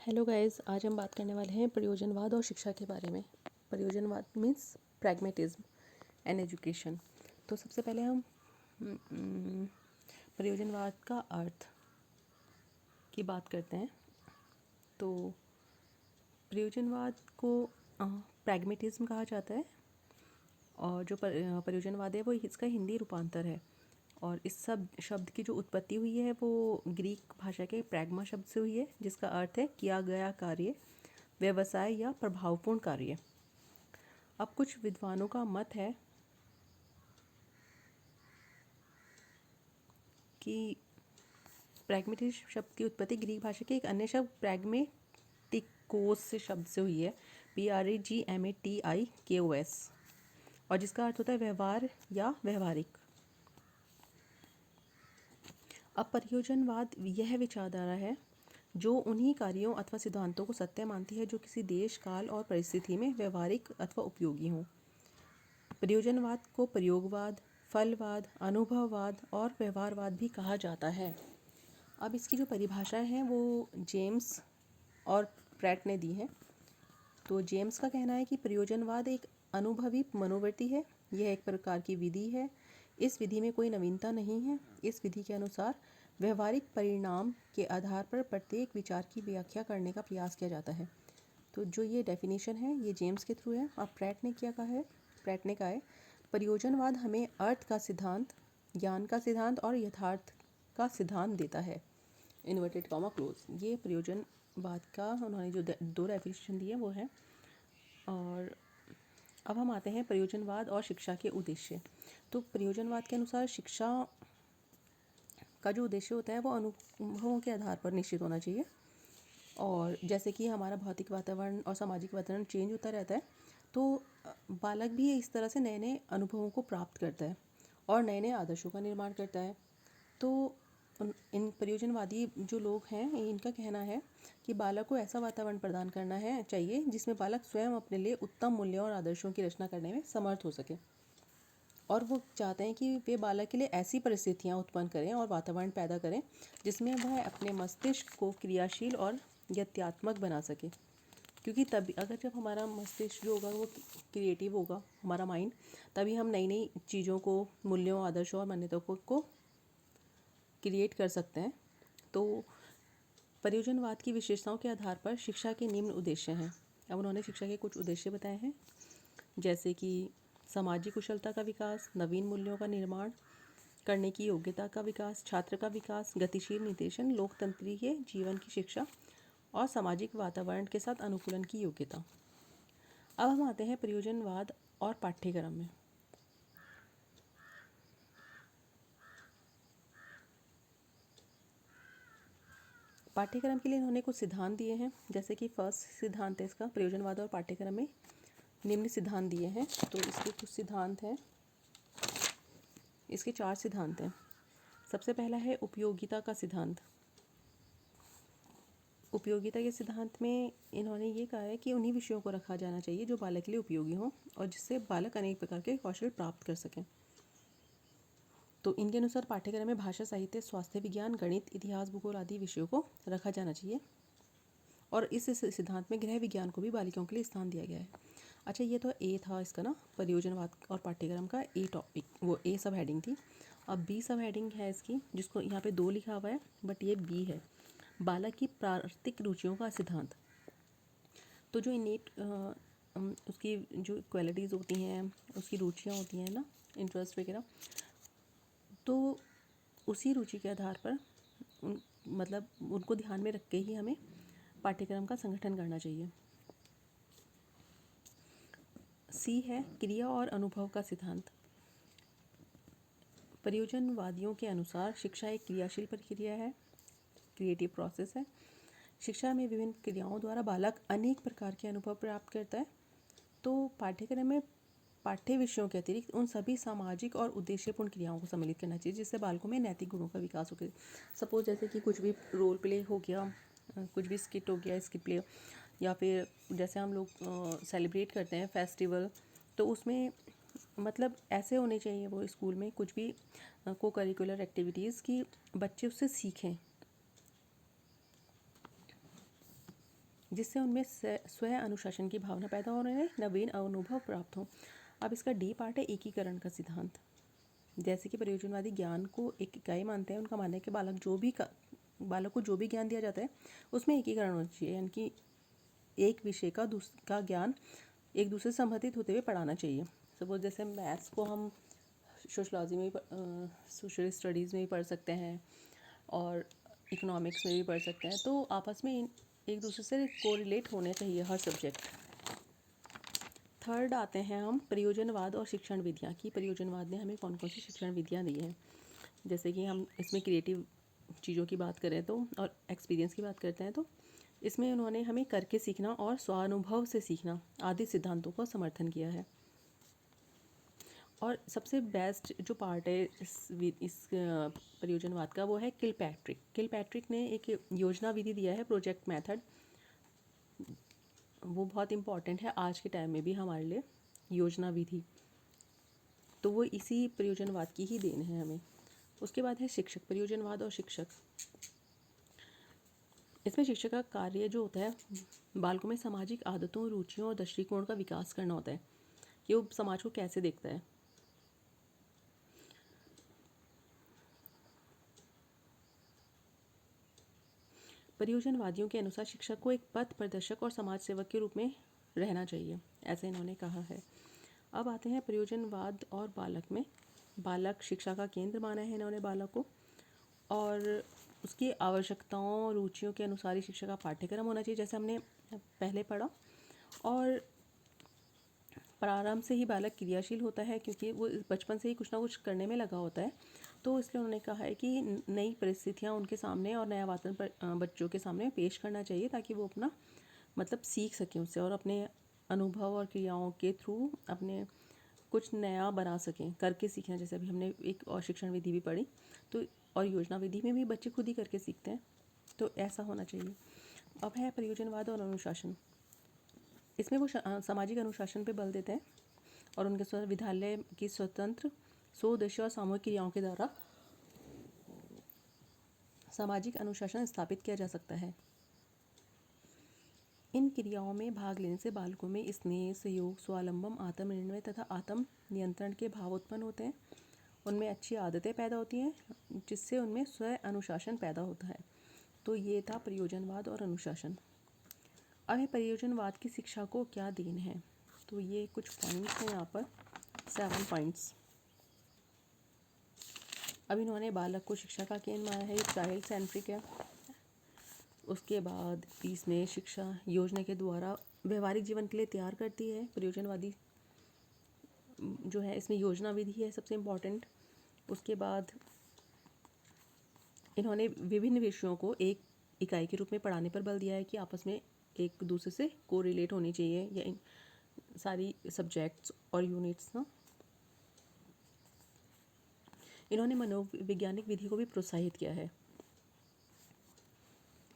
Hello guys, आज हम बात करने वाले हैं प्रयोजनवाद और शिक्षा के बारे में। प्रयोजनवाद मीन्स प्रैग्मेटिज्म एंड एजुकेशन। तो सबसे पहले हम प्रयोजनवाद का अर्थ की बात करते हैं। तो प्रयोजनवाद को प्रैग्मेटिज्म कहा जाता है और जो प्रयोजनवाद है वो इसका हिंदी रूपांतर है। और इस शब्द की जो उत्पत्ति हुई है वो ग्रीक भाषा के प्रैग्मा शब्द से हुई है, जिसका अर्थ है किया गया कार्य, व्यवसाय या प्रभावपूर्ण कार्य। अब कुछ विद्वानों का मत है कि प्रैग्मेटिज्म शब्द की उत्पत्ति ग्रीक भाषा के एक अन्य शब्द प्रैग्मेटिकोस से शब्द से हुई है, PRAGMATIKOS, और जिसका अर्थ होता है व्यवहार या व्यवहारिक। अब प्रयोजनवाद यह विचारधारा है जो उन्हीं कार्यों अथवा सिद्धांतों को सत्य मानती है जो किसी देश, काल और परिस्थिति में व्यवहारिक अथवा उपयोगी हों। प्रयोजनवाद को प्रयोगवाद, फलवाद, अनुभववाद और व्यवहारवाद भी कहा जाता है। अब इसकी जो परिभाषाएं हैं वो जेम्स और प्रैट ने दी है। तो जेम्स का कहना है कि प्रयोजनवाद एक अनुभवी मनोवृत्ति है। यह एक प्रकार की विधि है। इस विधि में कोई नवीनता नहीं है। इस विधि के अनुसार व्यवहारिक परिणाम के आधार पर प्रत्येक विचार की व्याख्या करने का प्रयास किया जाता है। तो जो ये डेफिनेशन है ये जेम्स के थ्रू है। अब प्रैट ने क्या कहा है? प्रैट ने कहा है प्रयोजनवाद हमें अर्थ का सिद्धांत, ज्ञान का सिद्धांत और यथार्थ का सिद्धांत देता है, इन्वर्टेड कॉमा क्लोज। ये प्रयोजनवाद का उन्होंने जो दो डेफिनेशन दी है वो है। और अब हम आते हैं प्रयोजनवाद और शिक्षा के उद्देश्य। तो प्रयोजनवाद के अनुसार शिक्षा का जो उद्देश्य होता है वो अनुभवों के आधार पर निश्चित होना चाहिए। और जैसे कि हमारा भौतिक वातावरण और सामाजिक वातावरण चेंज होता रहता है, तो बालक भी इस तरह से नए नए अनुभवों को प्राप्त करता है और नए नए आदर्शों का निर्माण करता है। तो इन प्रयोजनवादी जो लोग हैं इनका कहना है कि बालक को ऐसा वातावरण प्रदान करना है चाहिए जिसमें बालक स्वयं अपने लिए उत्तम मूल्यों और आदर्शों की रचना करने में समर्थ हो सके। और वो चाहते हैं कि वे बालक के लिए ऐसी परिस्थितियाँ उत्पन्न करें और वातावरण पैदा करें जिसमें वह अपने मस्तिष्क को क्रियाशील और यत्यात्मक बना सके। क्योंकि तभी अगर जब हमारा मस्तिष्क जो होगा वो क्रिएटिव होगा, हमारा माइंड, तभी हम नई नई चीज़ों को, मूल्यों, आदर्शों और मान्यताओं को क्रिएट कर सकते हैं। तो प्रयोजनवाद की विशेषताओं के आधार पर शिक्षा के निम्न उद्देश्य हैं। अब उन्होंने शिक्षा के कुछ उद्देश्य बताए हैं, जैसे कि सामाजिक कुशलता का विकास, नवीन मूल्यों का निर्माण करने की योग्यता का विकास, छात्र का विकास, गतिशील निर्देशन, लोकतंत्रीय जीवन की शिक्षा और सामाजिक वातावरण के साथ अनुकूलन की योग्यता। अब हम आते हैं प्रयोजनवाद और पाठ्यक्रम में। पाठ्यक्रम के लिए इन्होंने कुछ सिद्धांत दिए हैं, जैसे कि फर्स्ट सिद्धांत है इसका, प्रयोजनवाद और पाठ्यक्रम में निम्न सिद्धांत दिए हैं। तो इसके कुछ सिद्धांत हैं, इसके 4 सिद्धांत हैं। सबसे पहला है उपयोगिता का सिद्धांत। उपयोगिता के सिद्धांत में इन्होंने ये कहा है कि उन्हीं विषयों को रखा जाना चाहिए जो बालक के लिए उपयोगी हों और जिससे बालक अनेक प्रकार के कौशल प्राप्त कर सकें। तो इनके अनुसार पाठ्यक्रम में भाषा, साहित्य, स्वास्थ्य विज्ञान, गणित, इतिहास, भूगोल आदि विषयों को रखा जाना चाहिए। और इस सिद्धांत में गृह विज्ञान को भी बालिकाओं के लिए स्थान दिया गया है। अच्छा, ये तो ए था इसका ना, प्रयोजनवाद और पाठ्यक्रम का ए टॉपिक, वो ए सब हेडिंग थी। अब बी सब हेडिंग है इसकी, जिसको यहाँ पे 2 लिखा हुआ है बट ये बी है, बालक की प्राकृतिक रुचियों का सिद्धांत। तो जो इनेट उसकी जो क्वालिटीज़ होती हैं, उसकी रुचियाँ होती हैं ना, इंटरेस्ट वगैरह, तो उसी रुचि के आधार पर मतलब उनको ध्यान में रख के ही हमें पाठ्यक्रम का संगठन करना चाहिए। सी है क्रिया और अनुभव का सिद्धांत। प्रयोजनवादियों के अनुसार शिक्षा एक क्रियाशील प्रक्रिया है, क्रिएटिव प्रोसेस है। शिक्षा में विभिन्न क्रियाओं द्वारा बालक अनेक प्रकार के अनुभव प्राप्त करता है। तो पाठ्यक्रम में पाठ्य विषयों के अतिरिक्त उन सभी सामाजिक और उद्देश्यपूर्ण क्रियाओं को सम्मिलित करना चाहिए जिससे बालकों में नैतिक गुणों का विकास हो गया। सपोज जैसे कि कुछ भी रोल प्ले हो गया, कुछ भी स्किट हो गया, स्किट प्ले, या फिर जैसे हम लोग सेलिब्रेट करते हैं फेस्टिवल, तो उसमें मतलब ऐसे होने चाहिए वो स्कूल में कुछ भी को करिकुलर एक्टिविटीज़ की बच्चे उससे सीखें। जिससे उनमें स्वयं अनुशासन की भावना पैदा हो, उन्हें नवीन अनुभव प्राप्त हो। अब इसका डी पार्ट है एकीकरण का सिद्धांत। जैसे कि प्रयोजनवादी ज्ञान को एक इकाई मानते हैं, उनका मानना है कि बालक को जो भी ज्ञान दिया जाता है उसमें एकीकरण होना चाहिए, यानी कि एक विषय का ज्ञान एक दूसरे से संबंधित होते हुए पढ़ाना चाहिए। सपोज जैसे मैथ्स को हम सोशलॉजी में सोशल स्टडीज़ में भी पढ़ सकते हैं और इकोनॉमिक्स में भी पढ़ सकते हैं, तो आपस में एक दूसरे से कोरिलेट होने चाहिए हर सब्जेक्ट। थर्ड आते हैं हम प्रयोजनवाद और शिक्षण विधियाँ की प्रयोजनवाद ने हमें कौन कौन सी शिक्षण विधियाँ दी हैं। जैसे कि हम इसमें क्रिएटिव चीज़ों की बात करें तो और एक्सपीरियंस की बात करते हैं तो इसमें उन्होंने हमें करके सीखना और स्वानुभव से सीखना आदि सिद्धांतों का समर्थन किया है। और सबसे बेस्ट जो पार्ट है इस प्रयोजनवाद का वो है किलपैट्रिक ने एक योजना विधि दिया है, प्रोजेक्ट मेथड। वो बहुत इम्पॉर्टेंट है आज के टाइम में भी हमारे लिए, योजना विधि। तो वो इसी प्रयोजनवाद की ही देन है हमें। उसके बाद है शिक्षक, प्रयोजनवाद और शिक्षक। इसमें शिक्षक का कार्य जो होता है बालकों में सामाजिक आदतों, रुचियों और दृष्टिकोण का विकास करना होता है कि वो समाज को कैसे देखता है। परियोजनवादियों के अनुसार शिक्षक को एक पथ प्रदर्शक और समाज सेवक के रूप में रहना चाहिए, ऐसे इन्होंने कहा है। अब आते हैं प्रयोजनवाद और बालक में। बालक शिक्षा का केंद्र माना है इन्होंने बालक को, और उसकी आवश्यकताओं, रुचियों के अनुसार ही शिक्षा का पाठ्यक्रम होना चाहिए, जैसे हमने पहले पढ़ा। और प्रारंभ से ही बालक क्रियाशील होता है क्योंकि वो बचपन से ही कुछ ना कुछ करने में लगा होता है। तो इसलिए उन्होंने कहा है कि नई परिस्थितियाँ उनके सामने और नया वातावरण बच्चों के सामने पेश करना चाहिए ताकि वो अपना मतलब सीख सकें उससे और अपने अनुभव और क्रियाओं के थ्रू अपने कुछ नया बना सकें। करके सीखना, जैसे अभी हमने एक और शिक्षण विधि भी पढ़ी, तो और योजना विधि में भी बच्चे खुद ही करके सीखते हैं, तो ऐसा होना चाहिए। अब है प्रयोजनवाद और अनुशासन। इसमें वो सामाजिक अनुशासन पे बल देते हैं और उनके विद्यालय की स्वतंत्र स्वोद्देश्य और सामूहिक क्रियाओं के द्वारा सामाजिक अनुशासन स्थापित किया जा सकता है। इन क्रियाओं में भाग लेने से बालकों में स्नेह, सहयोग, स्वावलंबन, आत्मनिर्भर तथा आत्म नियंत्रण के भाव उत्पन्न होते हैं। उनमें अच्छी आदतें पैदा होती हैं जिससे उनमें स्व अनुशासन पैदा होता है। तो ये था प्रयोजनवाद और अनुशासन। अब प्रयोजनवाद की शिक्षा को क्या देन है, तो ये कुछ पॉइंट्स हैं यहाँ पर, 7 पॉइंट्स। अब इन्होंने बालक को शिक्षा का केंद्र माना है, ये चाइल्ड सेंट्रिक है। उसके बाद इसमें शिक्षा योजना के द्वारा व्यवहारिक जीवन के लिए तैयार करती है। प्रयोजनवादी जो है इसमें योजना विधि है सबसे इम्पॉर्टेंट। उसके बाद इन्होंने विभिन्न विषयों को एक इकाई के रूप में पढ़ाने पर बल दिया है कि आपस में एक दूसरे से कोरिलेट होनी चाहिए या इन सारी सब्जेक्ट्स और यूनिट्स ना। इन्होंने मनोवैज्ञानिक विधि को भी प्रोत्साहित किया है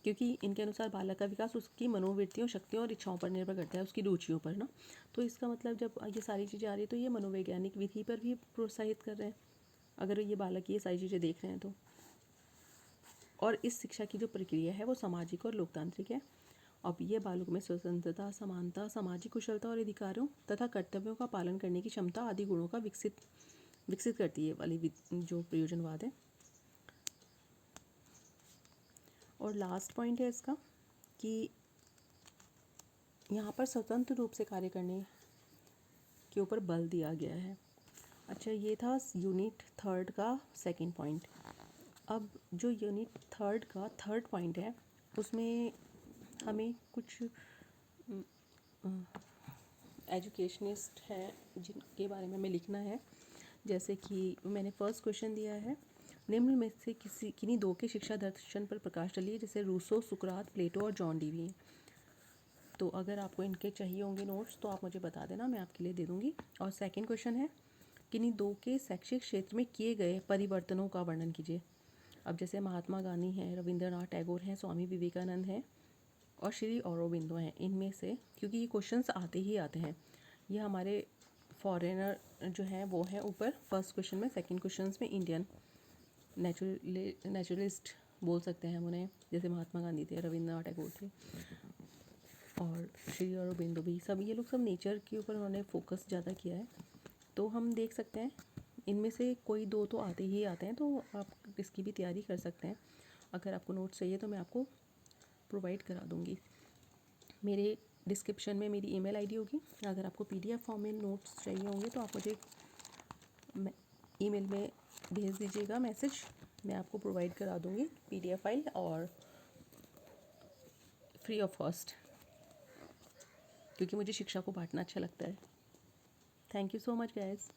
क्योंकि इनके अनुसार बालक का विकास उसकी मनोवृत्तियों, शक्तियों और इच्छाओं पर निर्भर करता है, उसकी रुचियों पर ना। तो इसका मतलब जब ये सारी चीज़ें आ रही है तो ये मनोवैज्ञानिक विधि पर भी प्रोत्साहित कर रहे हैं अगर ये बालक ये सारी चीज़ें देख रहे हैं तो। और इस शिक्षा की जो प्रक्रिया है वो सामाजिक और लोकतांत्रिक है। अब ये बालकों में स्वतंत्रता, समानता, सामाजिक कुशलता और अधिकारों तथा कर्तव्यों का पालन करने की क्षमता आदि गुणों का विकसित करती है वाली जो प्रयोजनवाद है। और लास्ट पॉइंट है इसका कि यहाँ पर स्वतंत्र रूप से कार्य करने के ऊपर बल दिया गया है। अच्छा, ये था यूनिट 3 का सेकंड पॉइंट। अब जो यूनिट 3 का थर्ड पॉइंट है उसमें हमें कुछ एजुकेशनिस्ट हैं जिनके बारे में हमें लिखना है। जैसे कि मैंने फर्स्ट क्वेश्चन दिया है, निम्न में से किन्हीं दो के शिक्षा दर्शन पर प्रकाश डालिए, जैसे रूसो, सुकरात, प्लेटो और जॉन डीवी। तो अगर आपको इनके चाहिए होंगे नोट्स तो आप मुझे बता देना, मैं आपके लिए दे दूँगी। और सेकंड क्वेश्चन है, किन्हीं दो के शैक्षिक क्षेत्र में किए गए परिवर्तनों का वर्णन कीजिए। अब जैसे महात्मा गांधी हैं, रविंद्रनाथ टैगोर हैं, स्वामी विवेकानंद हैं और श्री औरोबिंदो हैं, इनमें से, क्योंकि ये क्वेश्चंस आते ही आते हैं, ये हमारे फॉरेनर जो हैं वो हैं ऊपर फर्स्ट क्वेश्चन में, सेकंड क्वेश्चन में इंडियन नेचुरलिस्ट बोल सकते हैं हम उन्हें, जैसे महात्मा गांधी थे, रविंद्रनाथ टैगोर थे। और श्री अरबिंदो भी, सब ये लोग सब नेचर के ऊपर उन्होंने फोकस ज़्यादा किया है। तो हम देख सकते हैं इनमें से कोई दो तो आते ही आते हैं, तो आप इसकी भी तैयारी कर सकते हैं। अगर आपको नोट्स चाहिए तो मैं आपको प्रोवाइड करा दूँगी। मेरे डिस्क्रिप्शन में मेरी ईमेल आईडी होगी। अगर आपको पीडीएफ फॉर्म में नोट्स चाहिए होंगे तो आप मुझे ईमेल में भेज दीजिएगा मैसेज, मैं आपको प्रोवाइड करा दूँगी पीडीएफ फाइल, और फ्री ऑफ कॉस्ट, क्योंकि मुझे शिक्षा को बांटना अच्छा लगता है। Thank you so much guys.